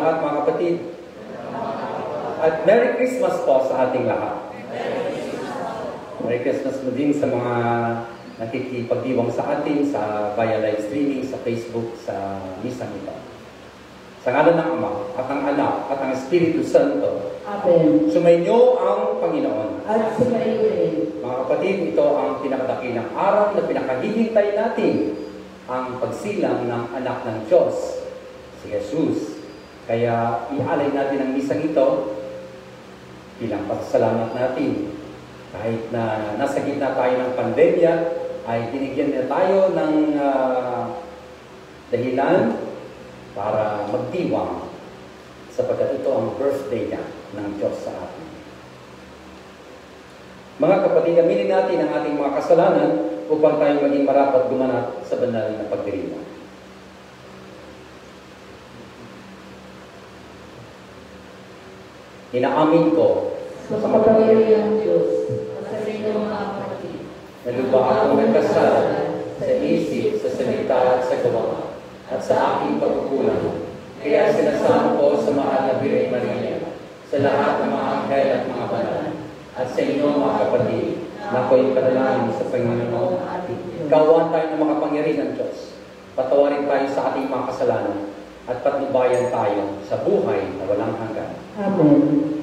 lahat mga kapatid. At Merry Christmas po sa ating lahat. Merry Christmas mo din sa mga nakikipagdiwang sa atin sa via live streaming, sa Facebook, sa misang ito. Sa ngalan ng Ama, at ang Anak, at ang Espiritu Santo. Amen. Sumainyo ang Panginoon. At sumainyo rin. Mga kapatid, ito ang pinakadakilang araw na pinakahihintay natin, ang pagsilang ng Anak ng Diyos, si Jesus. Kaya ialay natin ang misang ito bilang pasasalamat natin. Kahit na nasa gitna tayo ng pandemya, ay binigyan na tayo ng dahilan para magdiwang sapagkat ito ang birthday niya ng Diyos sa atin. Mga kapatid, aminin natin ang ating mga kasalanan upang tayo maging marapat gumanap sa banal na pagdiriwang. Inaamin ko sa makapangyarihang Diyos, sa inyo mga kapatid, na lubha akong nagkasala sa isip, sa salita at sa gawa, at sa aking pagkukulang. Kaya sinasama ko sa mahal na Birhen Maria, sa lahat ng mga anghel at mga banal, at sa inyo mga kapatid, na ako'y panalangin sa Panginoon. Kawan tayo ng makapangyarihang Diyos. Patawarin tayo sa ating mga kasalanan at patnubayan tayo sa buhay na walang hanggan. Amen.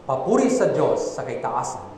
Papuri sa Diyos sa kaitaasan.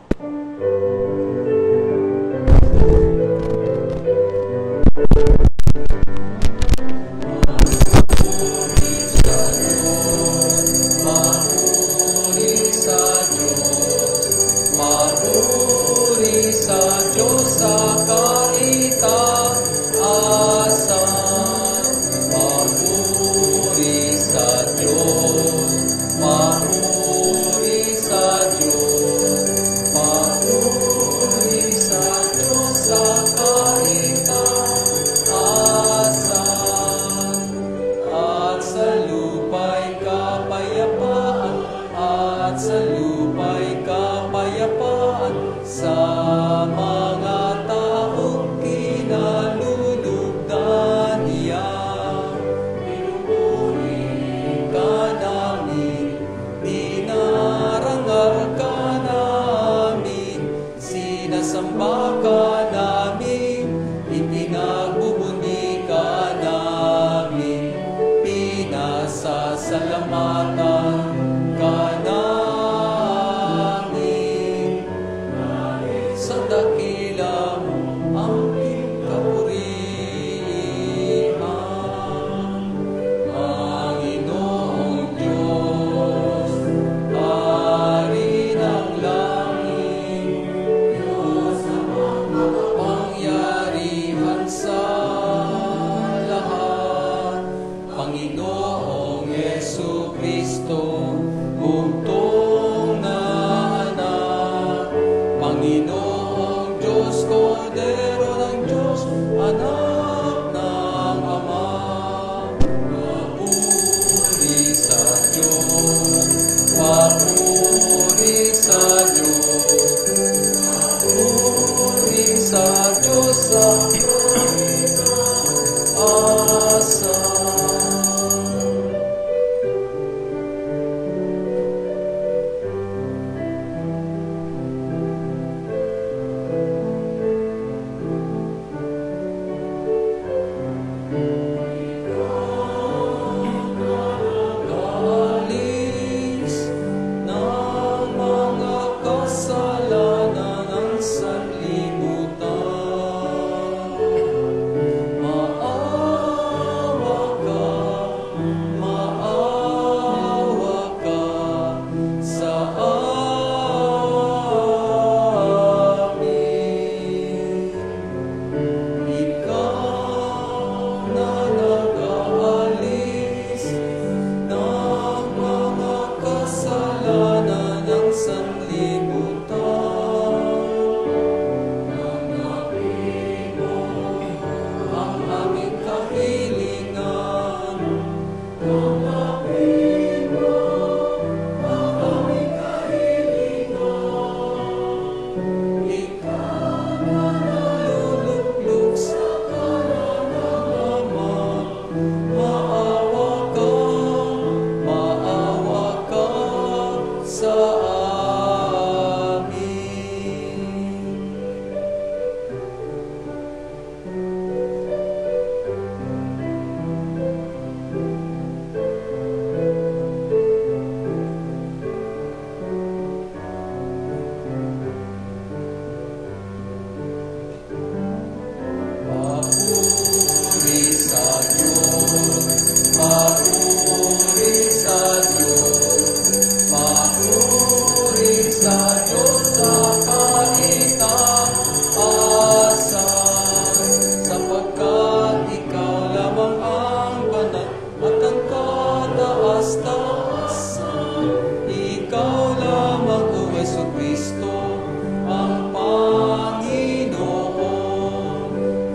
Kristo ang Panginoon,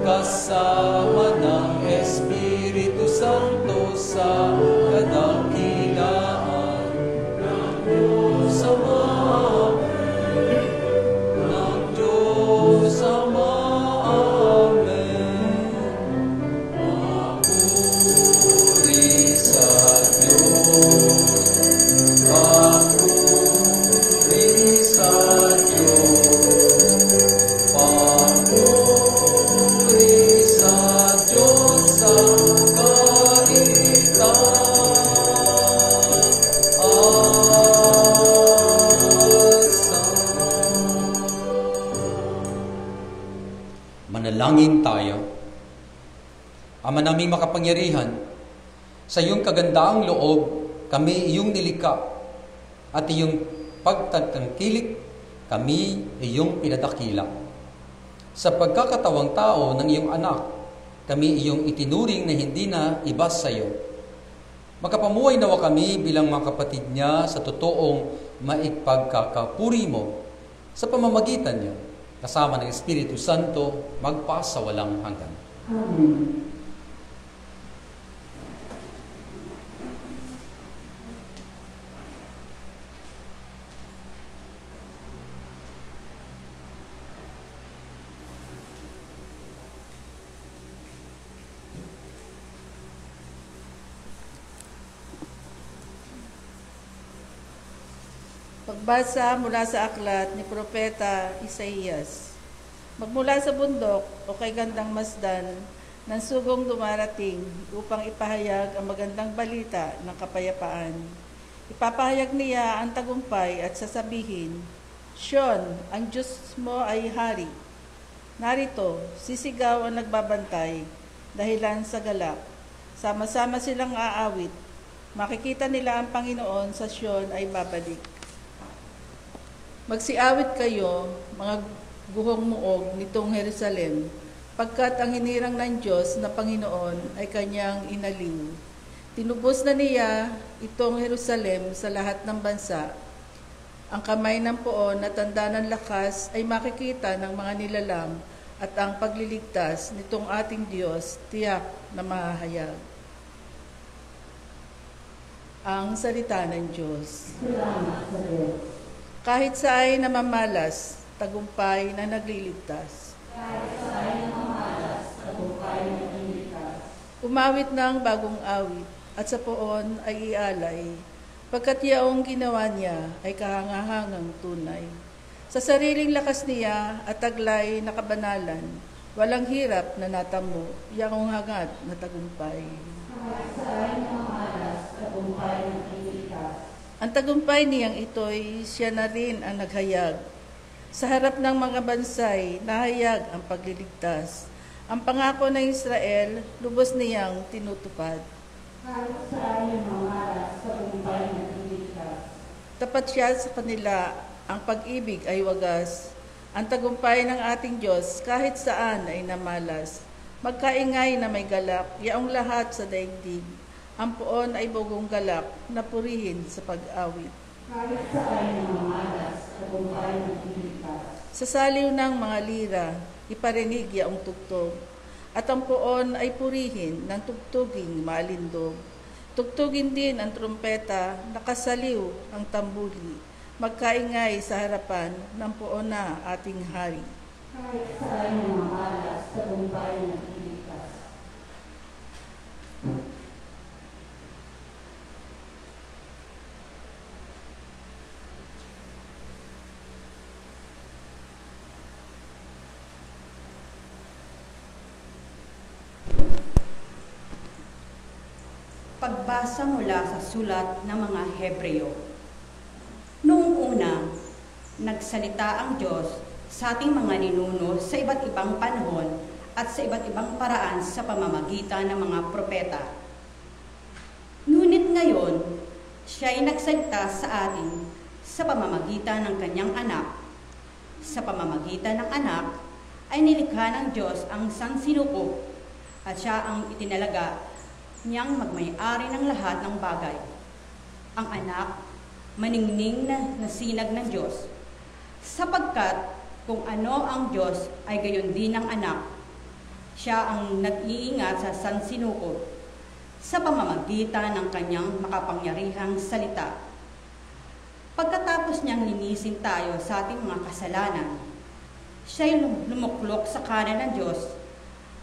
kasama ng Espiritu Santo sa kadakilaan ng Diyos Ama. Ng Diyos Ama. Amen. Papuri sa Diyos. Papuri sa Diyos. Papuri sa Diyos sa Manalangin tayo. Ama naming makapangyarihan, sa iyong kagandaang loob, kami iyong nilikha at iyong pagtatangkilik, kami iyong pinadakila. Sa pagkakatawang tao ng iyong anak, kami iyong itinuring na hindi na iba sa iyo. Makapamuhay nawa kami bilang mga kapatid niya sa totoong maipagkakapuri mo sa pamamagitan niya, kasama ng Espiritu Santo, magpasawalang hanggan. Amen. Pagbasa mula sa aklat ni Propeta Isaías. Magmula sa bundok o kay gandang masdan ng sugong dumarating upang ipahayag ang magandang balita ng kapayapaan. Ipapahayag niya ang tagumpay at sasabihin, Sion, ang Diyos mo ay hari. Narito, sisigaw ang nagbabantay, dahilan sa galak. Sama-sama silang aawit. Makikita nila ang Panginoon sa Sion ay babalik. Magsiawit kayo, mga guhong muog nitong Jerusalem, pagkat ang hinirang ng Diyos na Panginoon ay kanyang inaliw. Tinubos na niya itong Jerusalem sa lahat ng bansa. Ang kamay ng poon na tanda ng lakas ay makikita ng mga nilalang at ang pagliligtas nitong ating Diyos tiyak na mahahayag. Ang salita ng Diyos. Salamat sa Diyos. Kahit sa ay namamalas, tagumpay na nagliligtas. Kahit sa ay namamalas, tagumpay na nagliligtas. Umawit ng bagong awit, at sa poon ay ialay, pagkat yaong ginawa niya ay kahangahangang tunay. Sa sariling lakas niya at taglay na kabanalan, walang hirap na natamo, yaong hangad na tagumpay. Kahit sa ay namamalas, tagumpay na nagliligtas. Ang tagumpay niyang ito'y siya na rin ang naghayag. Sa harap ng mga bansay, nahayag ang pagliligtas. Ang pangako ng Israel, lubos niyang tinutupad. Kahit sa ay namamalas, tagumpay na nagliligtas. Tapat siya sa kanila, ang pag-ibig ay wagas. Ang tagumpay ng ating Diyos kahit saan ay namalas. Magkaingay na may galak, yaong lahat sa daigdig. Ang poon ay bugong galak na purihin sa pag-awit. Kahit sa ay namamalas, tagumpay na nagliligtas. Sa saliw ng mga lira, iparinig yaong tugtog. At ang poon ay purihin ng tugtuging maalindog. Tugtugin din ang trumpeta, nakasaliw ang tambuli. Magkaingay sa harapan ng poon na ating hari. Kahit sa ay namamalas, tagumpay na nagliligtas. Pagbasa mula sa sulat ng mga Hebreo. Noong una, nagsalita ang Diyos sa ating mga ninuno sa iba't ibang panahon at sa iba't ibang paraan sa pamamagitan ng mga propeta. Ngunit ngayon, siya ay nagsalita sa atin sa pamamagitan ng kanyang anak. Sa pamamagitan ng anak, ay nilikha ng Diyos ang sansinuko at siya ang itinalaga niyang magmay-ari ng lahat ng bagay. Ang anak, maningning na sinag ng Diyos. Sapagkat kung ano ang Diyos ay gayon din ang anak. Siya ang nag-iingat sa sansinukob sa pamamagitan ng kanyang makapangyarihang salita. Pagkatapos niyang linisin tayo sa ating mga kasalanan, siya'y lumuklok sa kanan ng Diyos,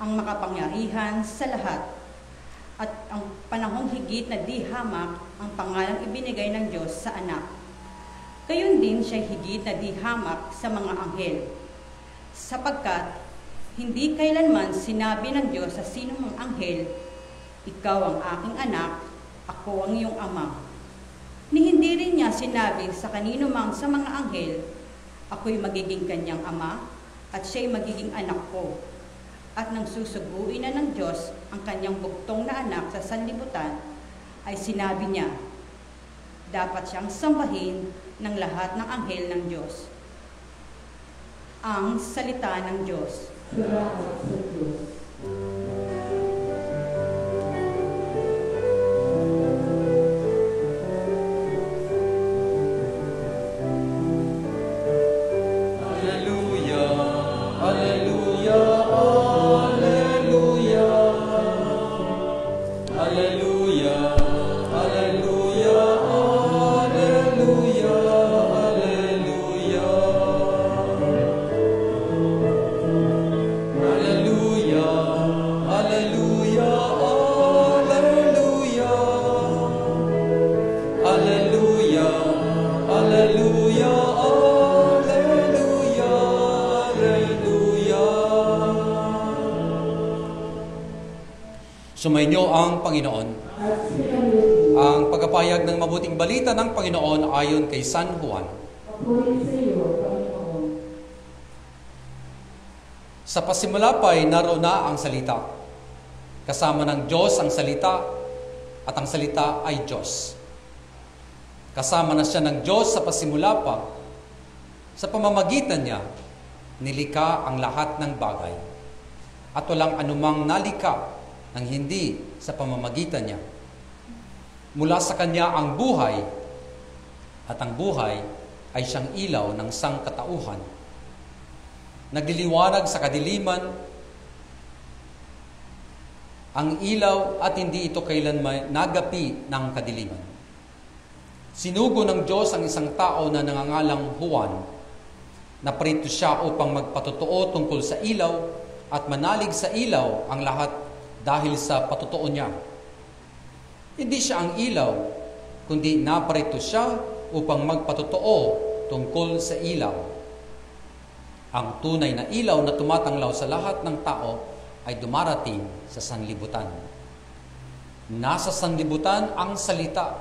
ang makapangyarihan sa lahat, at ang panahong higit na di hamak ang pangalang ibinigay ng Diyos sa anak. Gayon din siya higit na di hamak sa mga anghel, sapagkat hindi kailanman sinabi ng Diyos sa sinumang anghel, "Ikaw ang aking anak, ako ang iyong ama." Ni hindi rin niya sinabi sa kanino mang sa mga anghel, "Ako'y magiging kanyang ama at siya'y magiging anak ko." At nang susuguin na ng Diyos ang kanyang bugtong na anak sa sanlibutan, ay sinabi niya, dapat siyang sambahin ng lahat ng anghel ng Diyos. Ang salita ng Diyos. Salamat sa Diyos. Hallelujah, hallelujah, hallelujah. Hallelujah, hallelujah, hallelujah, hallelujah. Hallelujah, hallelujah, hallelujah. Hallelujah, hallelujah, hallelujah, hallelujah. Sumainyo ang Panginoon. At sinabi, Ang pagpapahayag ng mabuting balita ng Panginoon ayon kay San Juan. "Papuri sa iyo, Panginoon." Sa pasimula pa'y naroon na ang salita. Kasama ng Diyos ang salita, at ang salita ay Diyos. Kasama na siya ng Diyos sa pasimula pa. Sa pamamagitan niya, nilikha ang lahat ng bagay. At walang anumang nalikha nang hindi sa pamamagitan niya. Mula sa kanya ang buhay, at ang buhay ay siyang ilaw ng sangkatauhan. Nagliliwanag sa kadiliman ang ilaw at hindi ito kailanman nagapi ng kadiliman. Sinugo ng Diyos ang isang tao na nangangalang Juan. Naparito siya upang magpatotoo tungkol sa ilaw at manalig sa ilaw ang lahat dahil sa patotoo niya. Hindi siya ang ilaw, kundi naparito siya upang magpatotoo tungkol sa ilaw. Ang tunay na ilaw na tumatanglaw sa lahat ng tao ay dumarating sa sanlibutan. Nasa sanlibutan ang salita.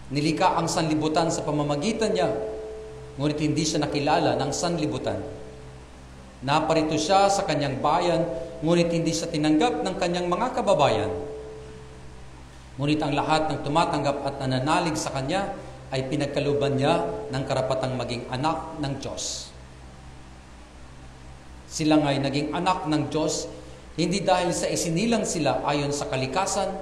Nilikha ang sanlibutan sa pamamagitan niya, ngunit hindi siya nakilala ng sanlibutan. Naparito siya sa kanyang bayan, ngunit hindi siya tinanggap ng kanyang mga kababayan. Ngunit ang lahat ng tumatanggap at nananalig sa kanya ay pinagkaluban niya ng karapatang maging anak ng Diyos. Sila nga'y naging anak ng Diyos, hindi dahil sa isinilang sila ayon sa kalikasan,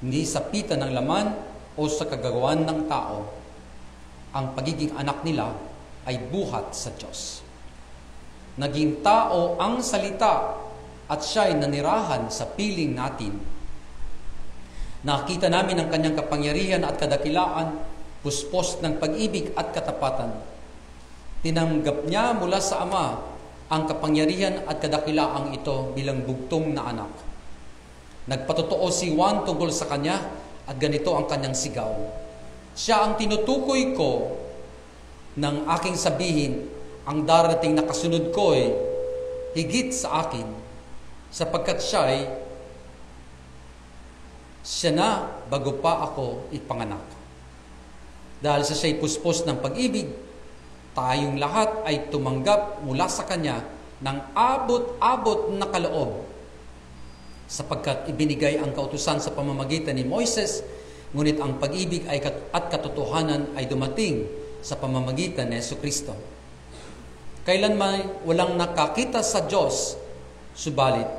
hindi sa pita ng laman o sa kagagawan ng tao. Ang pagiging anak nila ay buhat sa Diyos. Naging tao ang salita at siya'y nanirahan sa piling natin. Nakita namin ang kanyang kapangyarihan at kadakilaan, puspos ng pag-ibig at katapatan. Tinanggap niya mula sa Ama ang kapangyarihan at kadakilaang ito bilang bugtong na anak. Nagpatotoo si Juan tungkol sa kanya at ganito ang kanyang sigaw. Siya ang tinutukoy ko ng aking sabihin, ang darating na kasunod ko ay higit sa akin, sapagkat siya na bago pa ako ipanganak. Dahil sa siya'y puspos ng pag-ibig, tayong lahat ay tumanggap mula sa kanya ng abot-abot na kaloob, sapagkat ibinigay ang kautusan sa pamamagitan ni Moises, ngunit ang pag-ibig at katotohanan ay dumating sa pamamagitan ni Jesucristo. Kailanman walang nakakita sa Diyos, subalit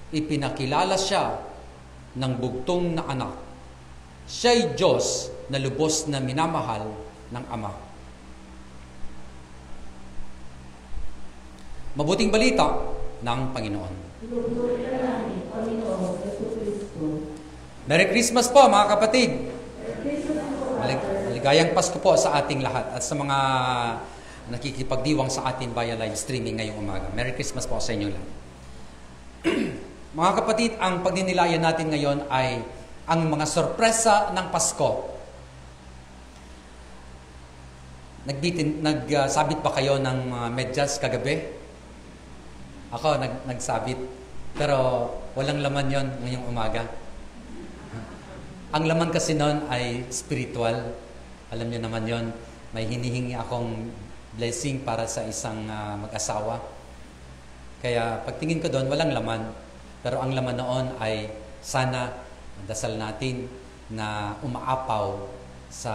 ipinakilala siya ng bugtong na anak. Siya'y Diyos na lubos na minamahal ng Ama. Mabuting balita ng Panginoon. Pinupuri ka namin, Panginoon Jesucristo. Merry Christmas po mga kapatid. Christmas po. Maligayang Pasko po sa ating lahat at sa mga nakikipagdiwang sa atin via live streaming ngayong umaga. Merry Christmas po sa inyo lahat. Mga kapatid, ang pagdinilayan natin ngayon ay ang mga sorpresa ng Pasko. Nagsabit ba kayo ng medyas kagabi? Ako, nagsabit. Pero walang laman yon ngayong umaga. Ang laman kasi noon ay spiritual. Alam niyo naman yon. May hinihingi akong blessing para sa isang mag-asawa. Kaya pagtingin ko doon, walang laman. Pero ang laman noon ay sana dasal natin na umaapaw sa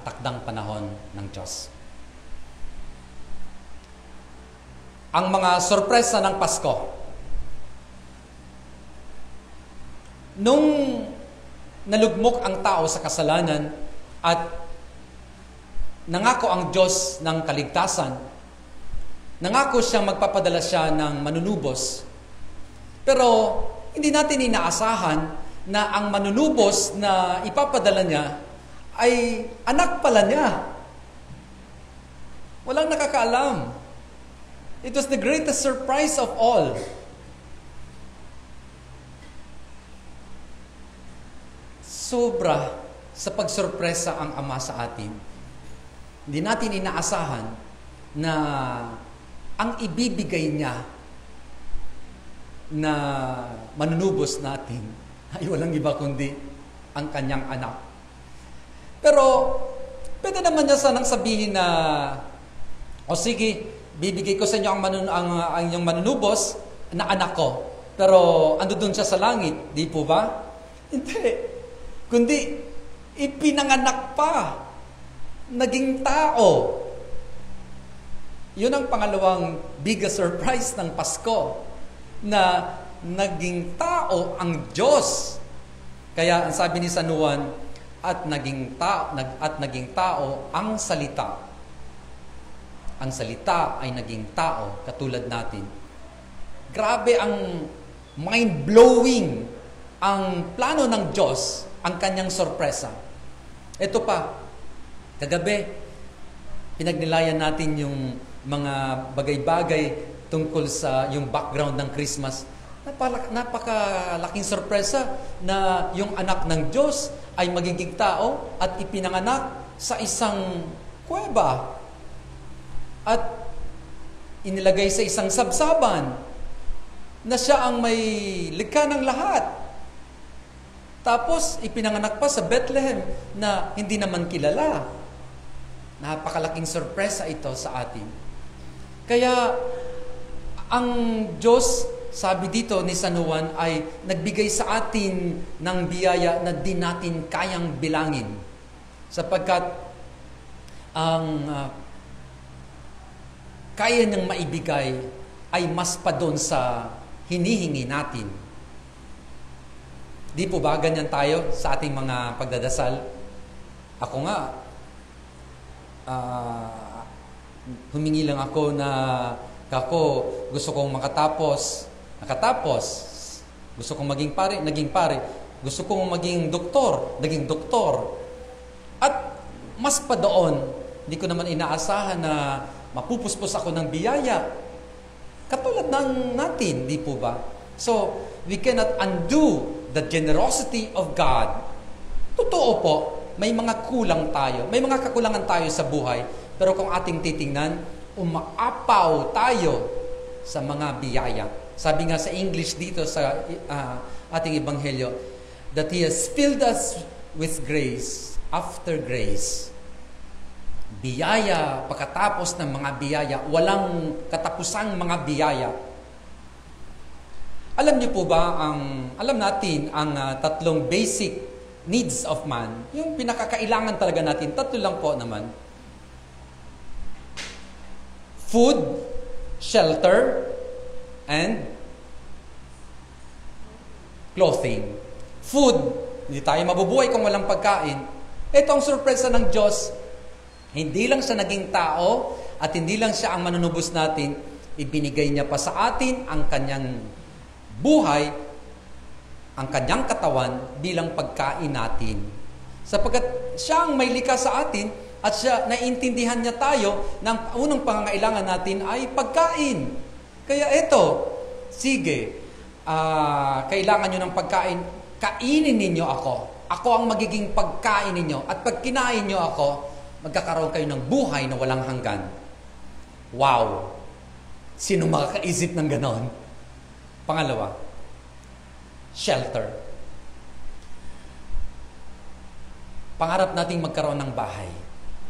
takdang panahon ng Diyos. Ang mga sorpresa ng Pasko. Nung nalugmok ang tao sa kasalanan at nangako ang Diyos ng kaligtasan, nangako siyang magpapadala siya ng manunubos. Pero hindi natin inaasahan na ang manunubos na ipapadala niya ay anak pala niya. Walang nakakaalam. It was the greatest surprise of all. Sobra sa pagsurpresa ang Ama sa atin. Hindi natin inaasahan na ang ibibigay niya na manunubos natin ay walang iba kundi ang kanyang anak. Pero, pwede naman niya sanang sabihin na, o sige, bibigay ko sa inyo ang inyong manunubos na anak ko. Pero, ando dun siya sa langit, di po ba? Hindi. Kundi, ipinanganak pa. Naging tao. Yun ang pangalawang biggest surprise ng Pasko. Na naging tao ang Diyos. Kaya, ang sabi ni San Juan, at naging tao ang salita. Ang salita ay naging tao katulad natin. Grabe ang mind-blowing ang plano ng Diyos, ang kanyang sorpresa. Ito pa, kagabi, pinagnilayan natin yung mga bagay-bagay tungkol sa yung background ng Christmas. Napakalaking sorpresa na yung anak ng Diyos ay magiging tao at ipinanganak sa isang kuweba at inilagay sa isang sabsaban na siya ang may likha ng lahat. Tapos ipinanganak pa sa Bethlehem na hindi naman kilala. Napakalaking sorpresa ito sa atin. Kaya ang Diyos, sabi dito ni San Juan, ay nagbigay sa atin ng biyaya na di natin kayang bilangin. Sapagkat ang kaya niyang maibigay ay mas pa doon sa hinihingi natin. Di po ba ganyan tayo sa ating mga pagdadasal? Ako nga, humingi lang ako na gusto kong nakatapos. Gusto kong maging pare, naging pare. Gusto kong maging doktor, naging doktor. At mas pa doon, hindi ko naman inaasahan na mapupuspos ako ng biyaya. Katulad ng natin, di po ba? So, we cannot undo the generosity of God. Totoo po, may mga kulang tayo. May mga kakulangan tayo sa buhay. Pero kung ating titingnan, umaapaw tayo sa mga biyaya. Sabi nga sa English dito sa ating ebanghelyo, that He has filled us with grace after grace. Biyaya, pagkatapos ng mga biyaya, walang katapusang mga biyaya. Alam niyo po ba, alam natin ang tatlong basic needs of man, yung pinakakailangan talaga natin, tatlo lang po naman. Food, shelter, and clothing. Food, hindi tayo mabubuhay kung walang pagkain. Ito ang sorpresa ng Diyos. Hindi lang siya naging tao at hindi lang siya ang manunubos natin, ibinigay niya pa sa atin ang kanyang buhay, ang kanyang katawan bilang pagkain natin. Sapagkat siya ang may likha sa atin at siya, naiintindihan niya tayo na ang unang pangangailangan natin ay pagkain. Kaya eto, sige, kailangan nyo ng pagkain, kainin ninyo ako. Ako ang magiging pagkain ninyo. At pag kinain nyo ako, magkakaroon kayo ng buhay na walang hanggan. Wow! Sino makakaisip ng ganon? Pangalawa, shelter. Pangarap nating magkaroon ng bahay.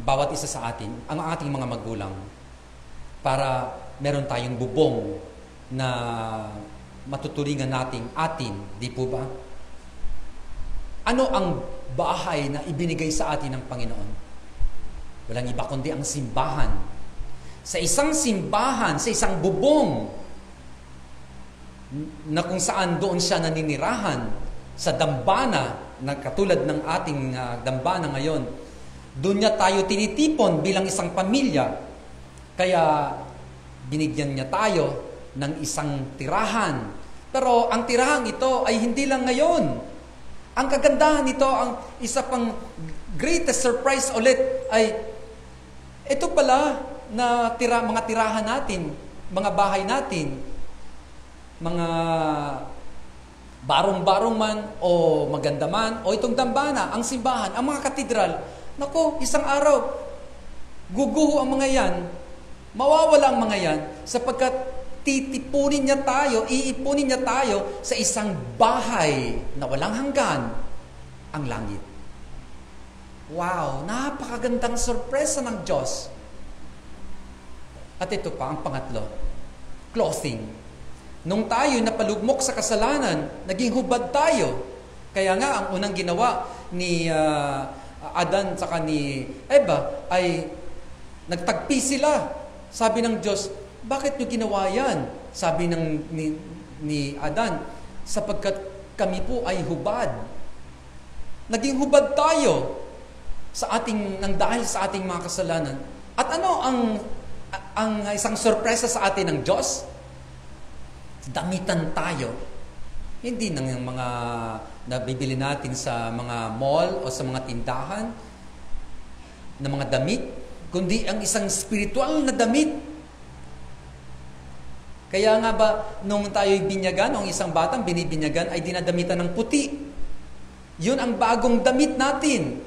Bawat isa sa atin, ang ating mga magulang, para meron tayong bubong na matutulingan atin, di po ba? Ano ang bahay na ibinigay sa atin ng Panginoon? Walang iba kundi ang simbahan. Sa isang simbahan, sa isang bubong, na kung saan doon siya naninirahan, sa dambana, na katulad ng ating dambana ngayon, doon niya tayo tinitipon bilang isang pamilya. Kaya binigyan niya tayo ng isang tirahan. Pero ang tirahan ito ay hindi lang ngayon. Ang kagandahan nito, ang isa pang greatest surprise ulit ay ito pala na mga tirahan natin, mga bahay natin, mga barong-barong man o maganda man o itong dambana, ang simbahan, ang mga katedral. Naku, isang araw, guguho ang mga yan, mawawala ang mga yan sapagkat titipunin niya tayo, iipunin niya tayo sa isang bahay na walang hanggan, ang langit. Wow, napakagandang sorpresa ng Diyos. At ito pa, ang pangatlo, clothing. Nung tayo napalugmok sa kasalanan, naging hubad tayo. Kaya nga, ang unang ginawa ni Adan saka ni Eva ay nagtagpi sila. Sabi ng Diyos, bakit nyo ginawa yan? Sabi ni Adan, sapagkat kami po ay hubad. Naging hubad tayo nang dahil sa ating mga kasalanan. At ano ang isang sorpresa sa atin ng Diyos? Damitan tayo. Hindi ng mga nabibili natin sa mga mall o sa mga tindahan na mga damit, kundi ang isang spiritual na damit. Kaya nga ba, nung tayo'y binyagan, o isang batang binibinyagan, ay dinadamitan ng puti. Yun ang bagong damit natin.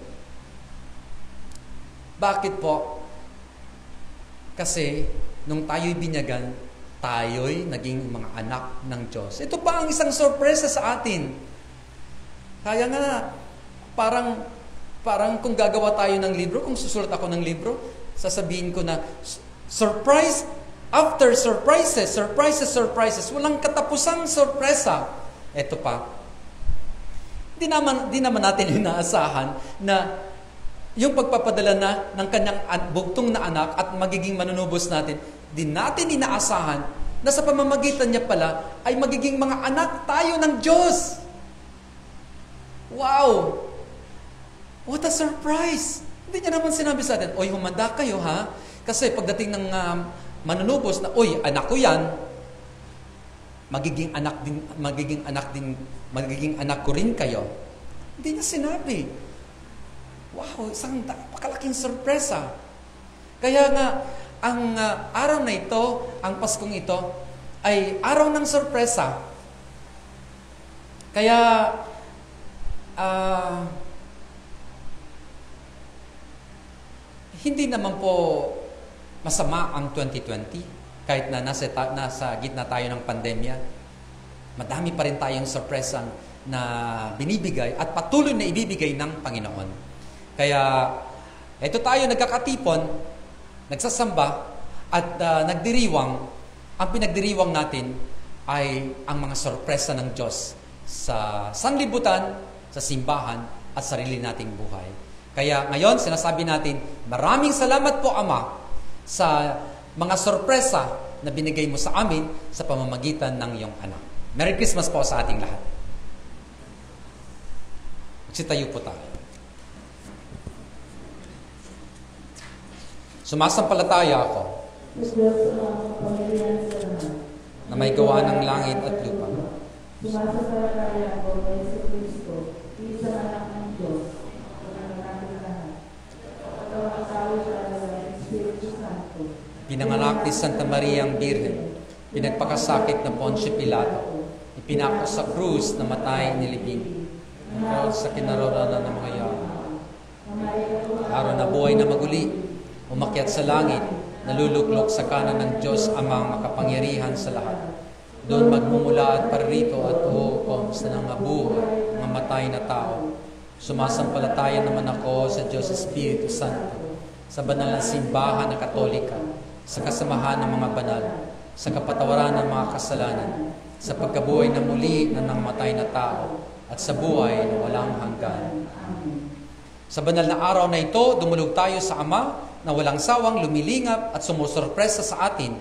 Bakit po? Kasi, nung tayo'y binyagan, tayo'y naging mga anak ng Diyos. Ito pa ang isang sorpresa sa atin. Kaya nga, parang kung gagawa tayo ng libro, kung susulat ako ng libro, sasabihin ko na, surprise after surprises, surprises, walang katapusang sorpresa. Ito pa, di naman natin inaasahan na yung pagpapadala na ng kanyang bugtong na anak at magiging manunubos natin, di natin inaasahan na sa pamamagitan niya pala ay magiging mga anak tayo ng Diyos. Wow! What a surprise! Hindi niya naman sinabi sa atin, oy, humanda kayo ha, kasi pagdating ng manunubos na, oy, anak ko yan, magiging anak ko rin kayo. Hindi niya sinabi. Wow, isang napakalaking sorpresa. Kaya nga, ang araw na ito, ang Paskong ito, ay araw ng sorpresa. Kaya, hindi naman po masama ang 2020, kahit na nasa gitna tayo ng pandemya. Madami pa rin tayong sorpresang na binibigay at patuloy na ibibigay ng Panginoon. Kaya, ito tayo nagkakatipon, nagsasamba, at nagdiriwang. Ang pinagdiriwang natin ay ang mga sorpresa ng Diyos sa sanlibutan, sa simbahan, at sarili nating buhay. Kaya ngayon, sinasabi natin, maraming salamat po, Ama, sa mga sorpresa na binigay mo sa amin sa pamamagitan ng iyong anak. Merry Christmas po sa ating lahat. Magsitayo po tayo. Sumasampalataya ako sa Diyos ang makapangyarihan sa lahat. na may gawa ng langit at lupa. Sumasasalatayan ko kay Jesucristo, isang anak ng Diyos, ang natin lahat. Katawang tao siya ng Espiritu Santo. Pinanganak ni Santa Maria ang Birhen, pinagpakasakit na Poncio Pilato, ipinako sa krus na matay nilibing, nanggaw sa kinaroroonan ng mga yaon. Araw na buhay na maguli, umakyat sa langit, naluluklok sa kanan ng Diyos Amang makapangyarihan sa lahat. Doon magmumula at paririto at uukom sa nangabuhay, mga matay na tao. Sumasampalataya naman ako sa Diyos Espiritu Santo, sa banal na simbahan na Katolika, sa kasamahan ng mga banal, sa kapatawaran ng mga kasalanan, sa pagkabuhay na muli ng namatay na tao, at sa buhay na walang hanggan. Sa banal na araw na ito, dumulog tayo sa Ama na walang sawang lumilingap at sumusurpresa sa atin,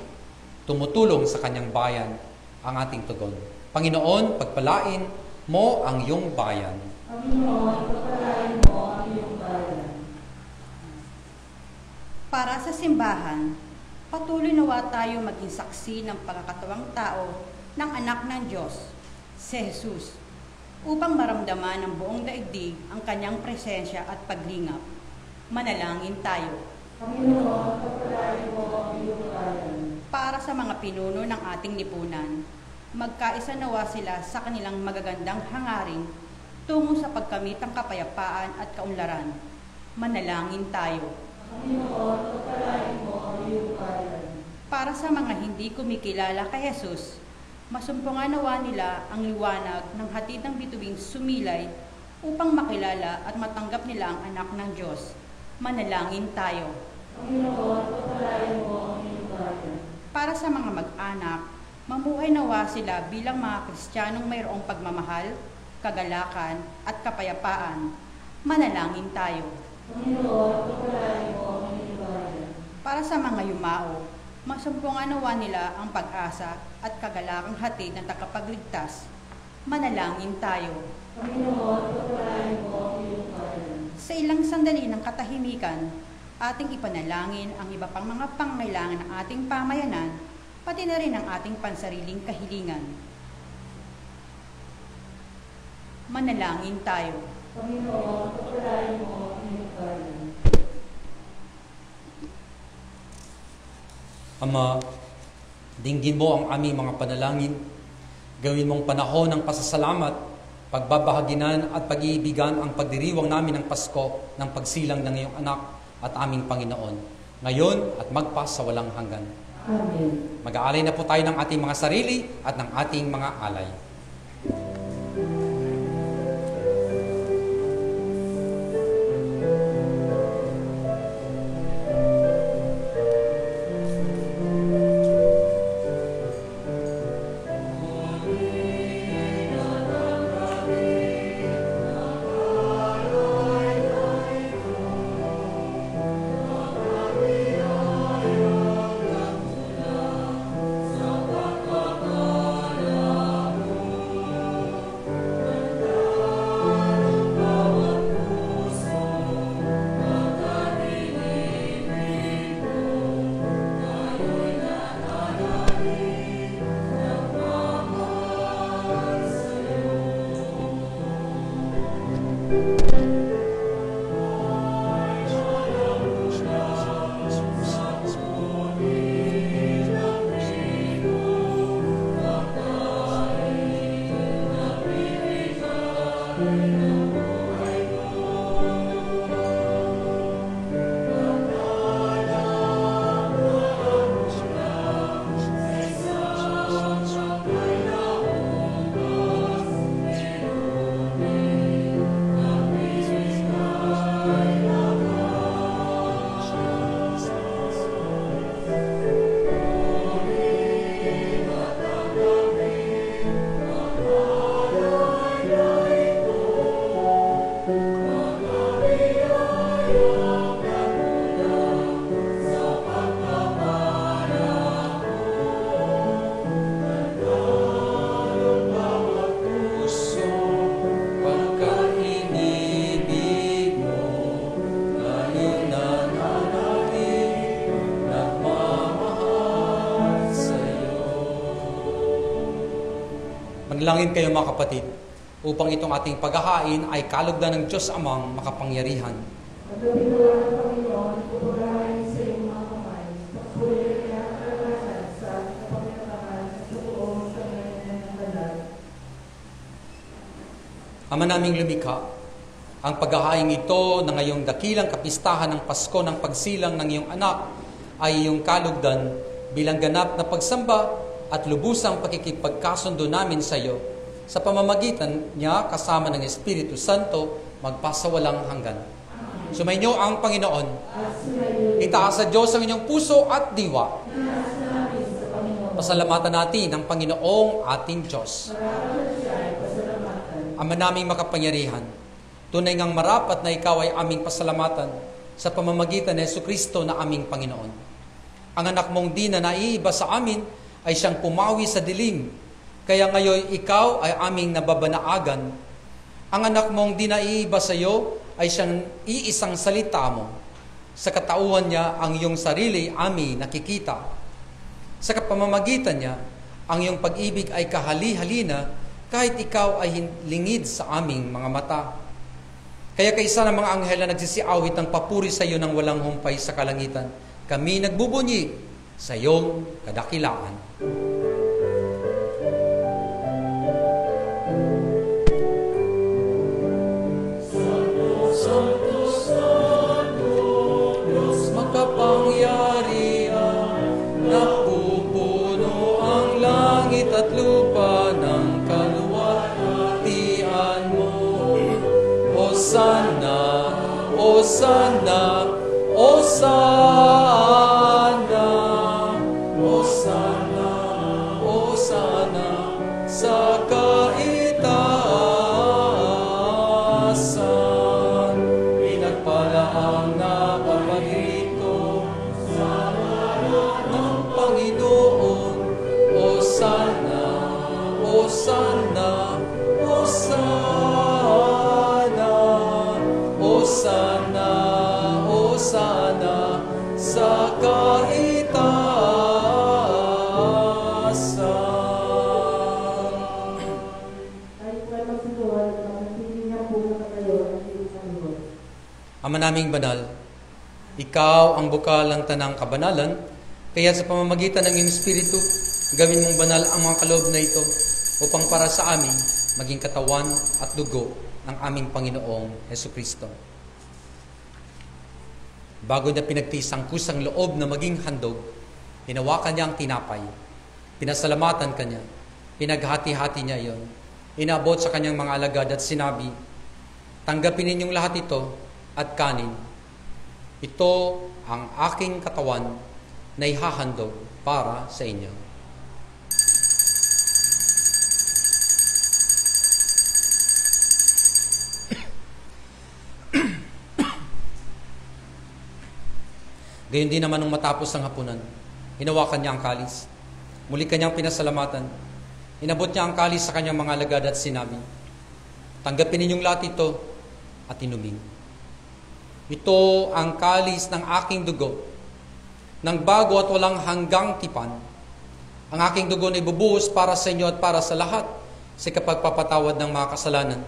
tumutulong sa kanyang bayan ang ating tugon. Panginoon, pagpalain mo ang iyong bayan. Panginoon, pagpalain mo ang iyong bayan. Para sa simbahan, patuloy nawa tayo maging saksi ng pagkakatawang tao ng anak ng Diyos, si Jesus, upang maramdaman ng buong daigdig ang kanyang presensya at paglingap. Manalangin tayo. Panginoon, pagpalain mo ang iyong bayan. Para sa mga pinuno ng ating lipunan, magkaisa nawa sila sa kanilang magagandang hangarin tungo sa pagkamit ng kapayapaan at kaunlaran. Manalangin tayo. Panginoon, pagpalain mo ang iyong bayan. Para sa mga hindi kumikilala kay Jesus, masumpungan nawa nila ang liwanag ng hatid ng bituing sumilay upang makilala at matanggap nila ang anak ng Diyos. Manalangin tayo. Panginoon, pagpalain mo ang iyong bayan. Para sa mga mag-anak, mamuhay nawa sila bilang mga Kristiyanong mayroong pagmamahal, kagalakan at kapayapaan. Manalangin tayo. Panginoon, pagpalain mo ang iyong bayan. Para sa mga yumao, masumpungan nawa nila ang pag-asa at kagalakang hatid ng tagapagligtas. Manalangin tayo. Panginoon, pagpalain mo ang iyong bayan. Sa ilang sandali ng katahimikan, ating ipanalangin ang iba pang mga pangailangan ng ating pamayanan, pati na rin ang ating pansariling kahilingan. Manalangin tayo. Panginoon, pagpalain mo ang iyong bayan. Ama, dinggin mo ang aming mga panalangin. Gawin mong panahon ng pasasalamat, pagbabahaginan at pag-iibigan ang pagdiriwang namin ng Pasko ng pagsilang ng iyong anak at aming Panginoon, ngayon at magpas sa walang hanggan. Amen. Mag-aalay na po tayo ng ating mga sarili at ng ating mga alay. Manalangin kayo mga kapatid, upang itong ating paghahain ay kalugdan ng Diyos Amang makapangyarihan. At lumituan ng Panginoon, pupurahin sa iyong mga kamay, pagpulit niya ang karanasan sa ating kapanginabangan sa buong sa ngayon ng banal. Ama naming lumikha, ang paghahain ito na ngayong dakilang kapistahan ng Pasko ng pagsilang ng iyong anak ay iyong kalugdan bilang ganap na pagsamba at lubusang pakikipagkasundo namin sa iyo sa pamamagitan niya kasama ng Espiritu Santo magpasawalang hanggan. Sumainyo ang Panginoon. Itaas sa Diyos ang inyong puso at diwa. Pasalamatan natin ang Panginoong ating Diyos. Ama naming makapangyarihan, tunay ngang marapat na ikaw ay aming pasalamatan sa pamamagitan ng Jesucristo na aming Panginoon. Ang anak mong di na naiiba sa amin ay siyang pumawi sa dilim, kaya ngayon ikaw ay aming nababanaagan. Ang anak mong di naiiba sa iyo ay siyang iisang salita mo. Sa katauhan niya ang iyong sarili aming nakikita. Sa pamamagitan niya, ang iyong pag-ibig ay kahali-halina kahit ikaw ay lingid sa aming mga mata. Kaya kaisa ng mga anghel na nagsisiawit ng papuri sa iyo ng walang humpay sa kalangitan, kami nagbubunyi sa iyong kadakilaan. Makapangyarihan, napupuno ang langit at lupa ng kaluwalhatian mo. Hosanna, Hosanna, Hosanna, Hosanna, Hosanna sa kaitaasan. Pinagpala ang napapagrito sa ngalan ng Panginoon. Hosanna, Hosanna, Hosanna, Hosanna, Hosanna sa kaitaasan. Ay kayo magsusuwal at manatili niya po na kayo ang iyong Panginoon. Ama naming banal, ikaw ang bukal ng tanang kabanalan, kaya sa pamamagitan ng iyong Espiritu, gawin mong banal ang mga kaloob na ito upang para sa amin maging katawan at dugo ng aming Panginoong Jesucristo. Bago niya pinagtisang kusang loob na maging handog, hinawakan niya ang tinapay, pinasalamatan kanya, pinaghati-hati niya iyon, inabot sa kanyang mga alagad at sinabi, tanggapin ninyong lahat ito at kanin. Ito ang aking katawan na ihahandog para sa inyo. Gayon din naman nung matapos ang hapunan, hinawakan niya ang kalis. Muli kanyang pinasalamatan. Inabot niya ang kalis sa kanyang mga alagad at sinabi, tanggapin ninyong lahat ito at inumin. Ito ang kalis ng aking dugo, ng bago at walang hanggang tipan. Ang aking dugo na ibubuhos para sa inyo at para sa lahat sa kapagpapatawad ng mga kasalanan.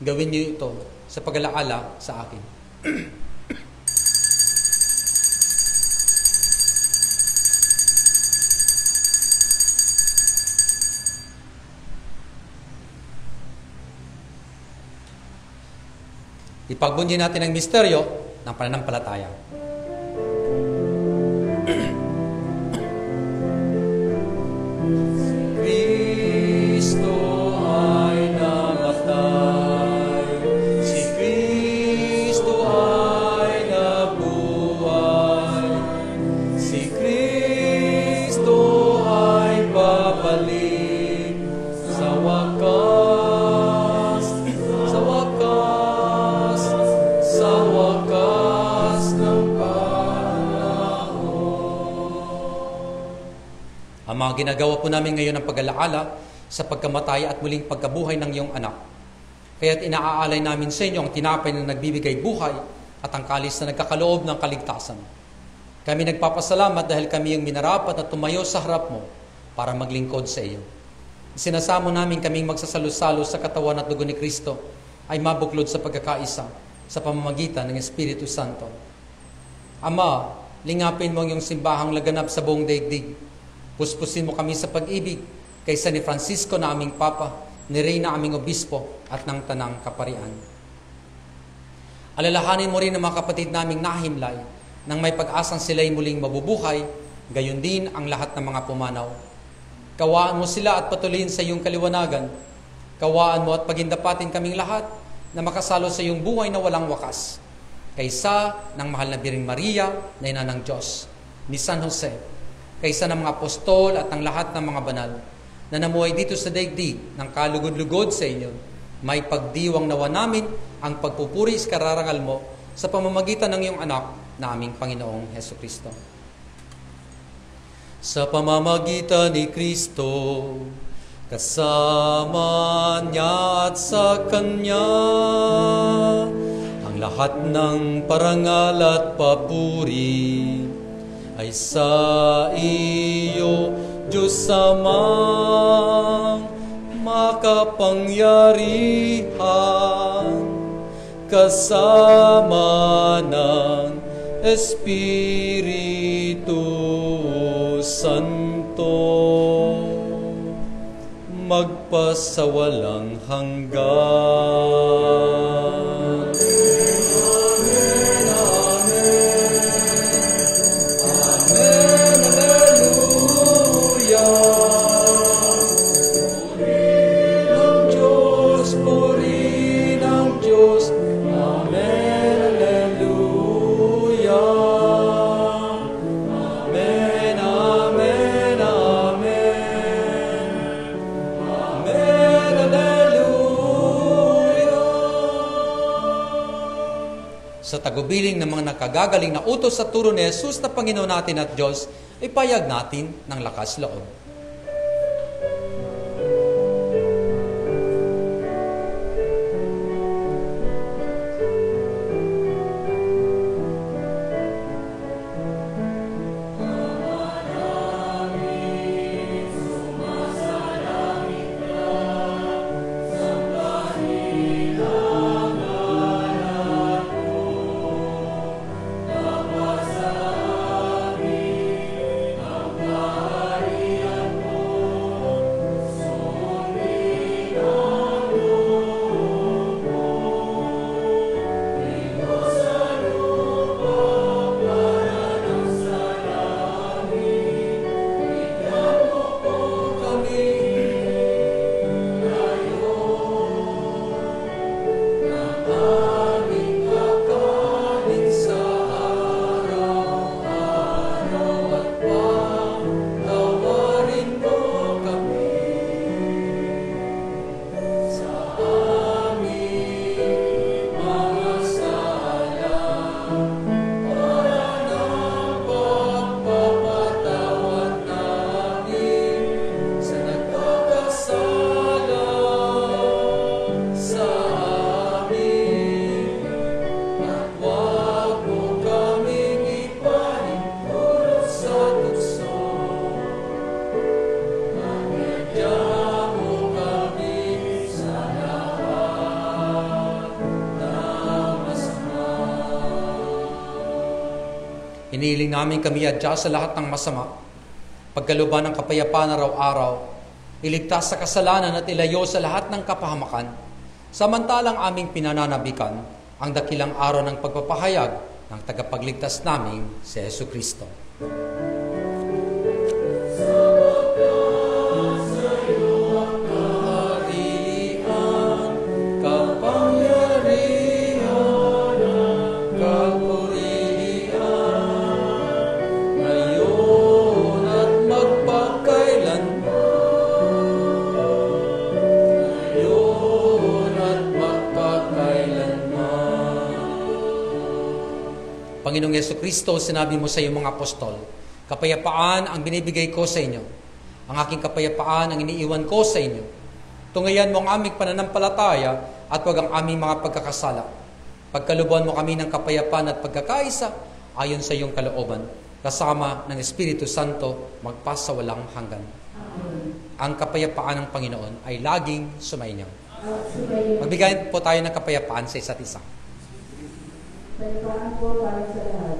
Gawin niyo ito sa pag-alaala sa akin. Ipagbunyi natin ang misteryo ng pananampalataya. Kristo ay namatay, si Kristo ay nabuhay, si Kristo ay babalik sa wakas, sa wakas, sa wakas ng panahon. Ang mga ginagawa po namin ngayon ng pag-alaala sa pagkamatay at muling pagkabuhay ng iyong anak. Kaya't inaaalay namin sa inyo ang tinapay na nagbibigay buhay at ang kalis na nagkakaloob ng kaligtasan. Kami nagpapasalamat dahil kami yung minarapat at tumayo sa harap mo para maglingkod sa iyo. Sinasamo namin kaming magsasalo-salo sa katawan at dugo ni Kristo ay mabuklod sa pagkakaisa sa pamamagitan ng Espiritu Santo. Ama, lingapin mo ang iyong simbahang laganap sa buong daigdig. Puspusin mo kami sa pag-ibig kaysa ni Francisco na aming Papa, ni Reyna aming Obispo at ng Tanang Kaparian. Alalahanin mo rin ang mga kapatid naming nahimlay nang may pag-asang sila'y muling mabubuhay, gayon din ang lahat ng mga pumanaw. Kawaan mo sila at patuloyin sa iyong kaliwanagan. Kawaan mo at pagindapatin kaming lahat na makasalo sa iyong buhay na walang wakas. Kaysa ng mahal na Birheng Maria na ina ng Diyos, ni San Jose, kaysa ng mga apostol at ng lahat ng mga banal na namuhay dito sa daigdig ng kalugod-lugod sa inyo, may pagdiwang nawa namin ang pagpupuri sa kararangal mo sa pamamagitan ng iyong anak na aming Panginoong Hesukristo. Sa pamamagitan ni Kristo, kasama niya at sa Kanya, ang lahat ng parangal at papuri ay sa iyo, Diyos Amang makapangyarihan, kasama ng Espiritu Santo, magpasawalang hanggan. Amen, amen. Amen, alleluia. Puri ng Diyos, puri ng Diyos. Amen, alleluia. Amen, amen, amen. Amen, alleluia. Sa tagubiling ng mga nakagagaling na utos sa turo ni Jesus na Panginoon natin at Diyos, ipayag natin ng lakas loob. Inihiling namin kami adya sa lahat ng masama, pagkaluban ng kapayapaan araw-araw, iligtas sa kasalanan at ilayo sa lahat ng kapahamakan, samantalang aming pinananabikan ang dakilang araw ng pagpapahayag ng tagapagligtas naming si Jesucristo. Panginoong Jesucristo, sinabi mo sa iyong mga apostol, kapayapaan ang binibigay ko sa inyo. Ang aking kapayapaan ang iniiwan ko sa inyo. Tungayan mo ang aming pananampalataya at huwag ang aming mga pagkakasala. Pagkalubuan mo kami ng kapayapaan at pagkakaisa ayon sa iyong kalooban, kasama ng Espiritu Santo magpasawalang hanggan. Amen. ang kapayapaan ng Panginoon ay laging sumainyo. At sumayo. Magbigay po tayo ng kapayapaan sa isa't isa. Pagpaan po para sa lahat.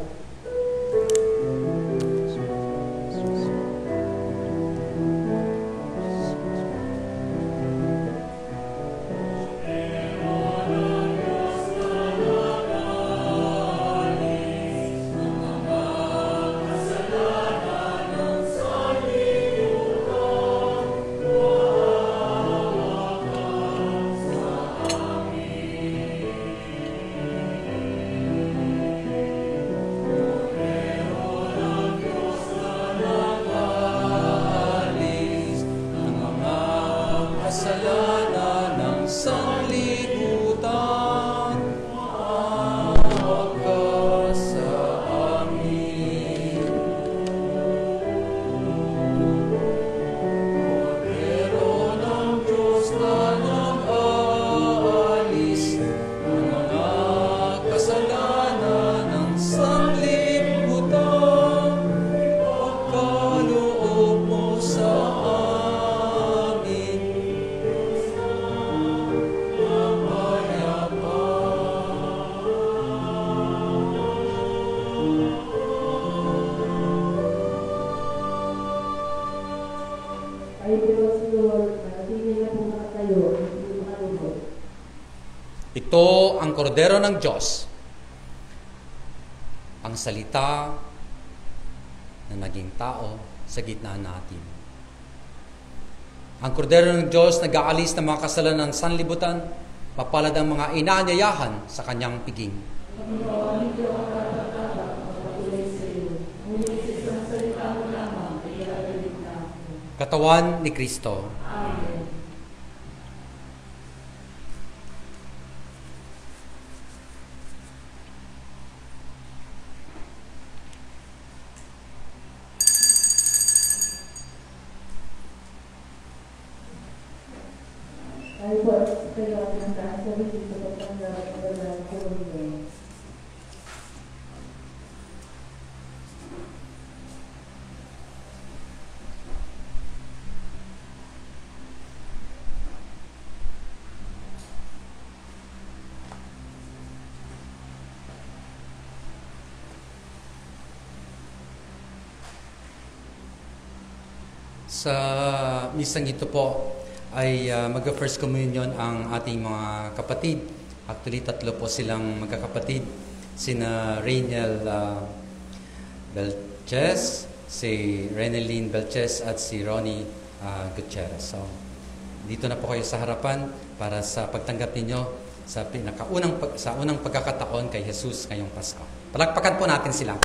Alis ng mga kasalanan ng sanlibutan. Maawa ka sa amin. Pero ng Diyos na nag-aalis ng mga kasalanan ng sanlibutan. Pagkaloob mo sa amin, mapayapa. Ay Diyos, Lord, manatili na po nakatayo at hindi makalubog. Ito ang kordero ng Diyos, ang salita na naging tao sa gitna natin. Ang kordero ng Diyos nag-aalis ng mga kasalanan ng sanlibutan, mapalad ang mga inaanyayahan sa kanyang piging. Panginoon, hindi ako karapat-dapat magpatuloy sa iyo. Ngunit sa isang salita mo lamang, ay ilagaling na ako. Katawan ni Kristo. Amen. Tayo po at kayo at ng taas sa bitin sa pagtanggap at pagdala ng Panginoon. Sa misang ito po ay mag-first communion ang ating mga kapatid. Actually, 3 po silang magkakapatid. Sina Rainiel Belches, si Reneline Belches at si Ronnie Gutierrez. So, dito na po kayo sa harapan para sa pagtanggap ninyo sa unang pagkakataon kay Jesus ngayong Pasko. Palakpakan po natin sila.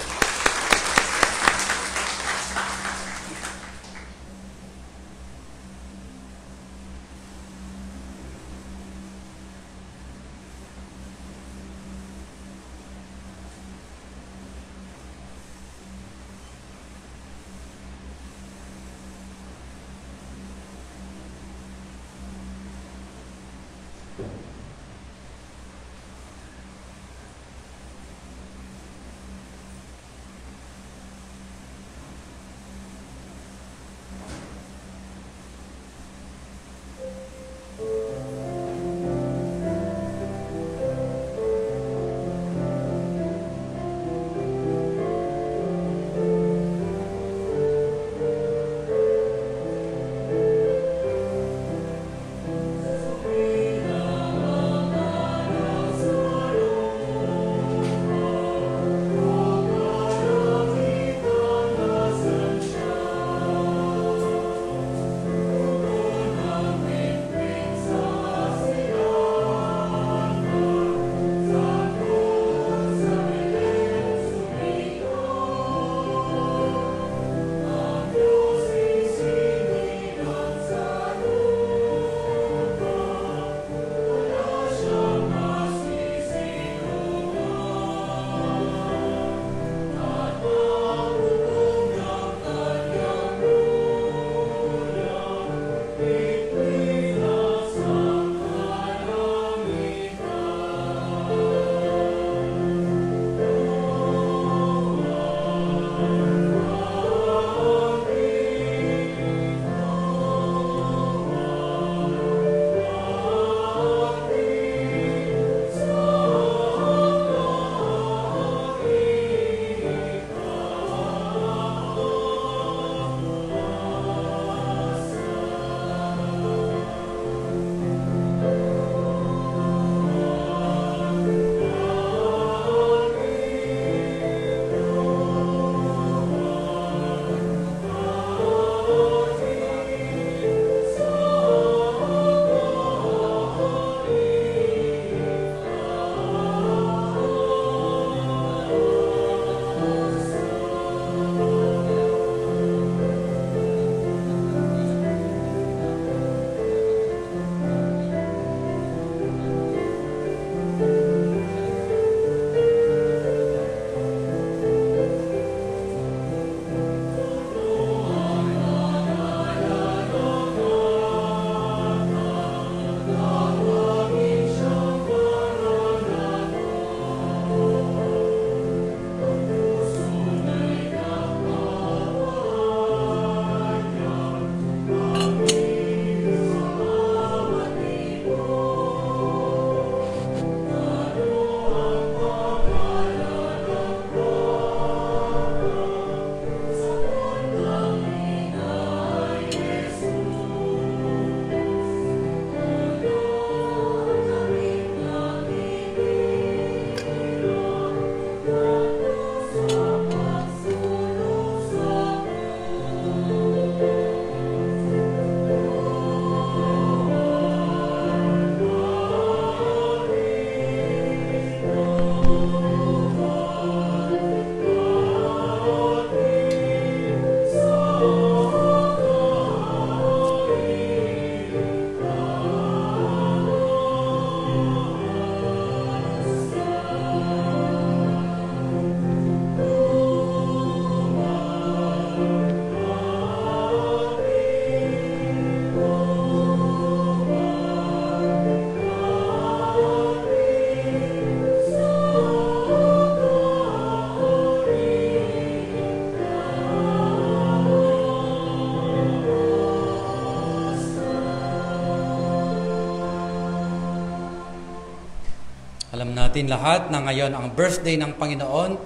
Alam natin lahat na ngayon ang birthday ng Panginoon,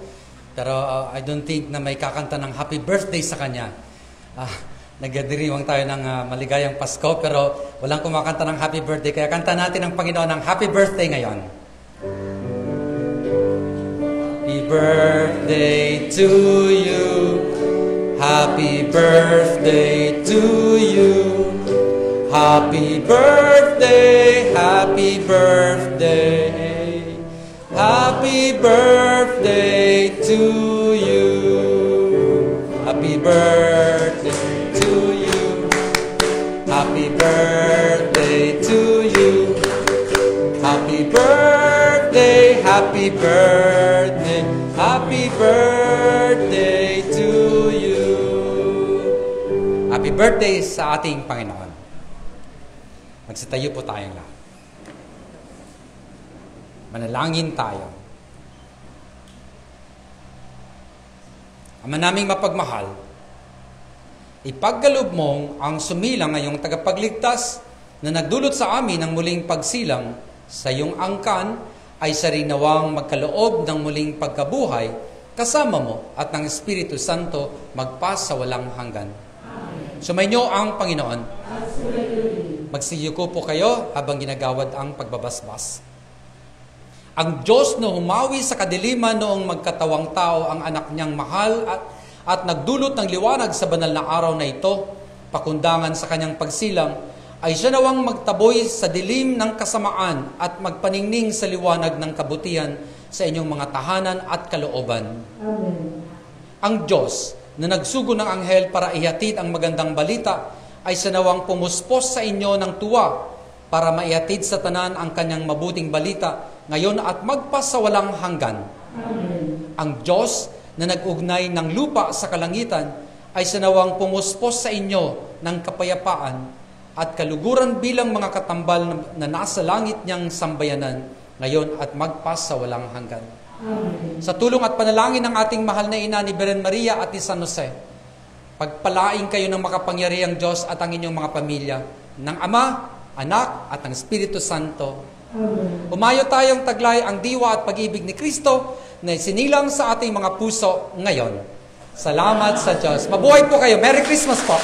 pero I don't think na may kakanta ng happy birthday sa Kanya. Nagdiriwang tayo ng maligayang Pasko, pero walang kumakanta ng happy birthday, kaya kanta natin ang Panginoon ng happy birthday ngayon. Happy birthday to you, happy birthday to you, happy birthday, happy birthday. Happy birthday to you. Happy birthday to you. Happy birthday to you. Happy birthday, happy birthday, happy birthday to you. Happy birthday sa ating Panginoon. Magsitayo po tayong lahat. Manalangin tayo. Ama naming mapagmahal, ipagkaloob mong ang sumilang ngayong tagapagligtas na nagdulot sa amin ng muling pagsilang sa iyong angkan ay sarinawang magkaloob ng muling pagkabuhay kasama mo at ng Espiritu Santo magpas sa walang hanggan. Sumainyo ang Panginoon. Magsiyuko po kayo habang ginagawad ang pagbabasbas. Ang Diyos na humawi sa kadiliman noong magkatawang tao ang anak niyang mahal at nagdulot ng liwanag sa banal na araw na ito, pakundangan sa kanyang pagsilang, ay siya nawang magtaboy sa dilim ng kasamaan at magpaningning sa liwanag ng kabutihan sa inyong mga tahanan at kalooban. Amen. Ang Diyos na nagsugo ng anghel para ihatid ang magandang balita ay siya nawang pumuspos sa inyo ng tuwa para maihatid sa tanan ang kanyang mabuting balita ngayon at magpas sa walang hanggan. Amen. Ang Diyos na nag-ugnay ng lupa sa kalangitan ay sinawang pumuspos sa inyo ng kapayapaan at kaluguran bilang mga katambal na nasa langit niyang sambayanan ngayon at magpas sa walang hanggan. Amen. Sa tulong at panalangin ng ating mahal na ina ni Beren Maria at ni San Jose, pagpalain kayo ng makapangyarihang Diyos at ang inyong mga pamilya, ng Ama, Anak at ng Espiritu Santo. Amen. Umayo tayong taglay ang diwa at pag-ibig ni Kristo na sinilang sa ating mga puso ngayon. Salamat sa Diyos. Mabuhay po kayo. Merry Christmas po.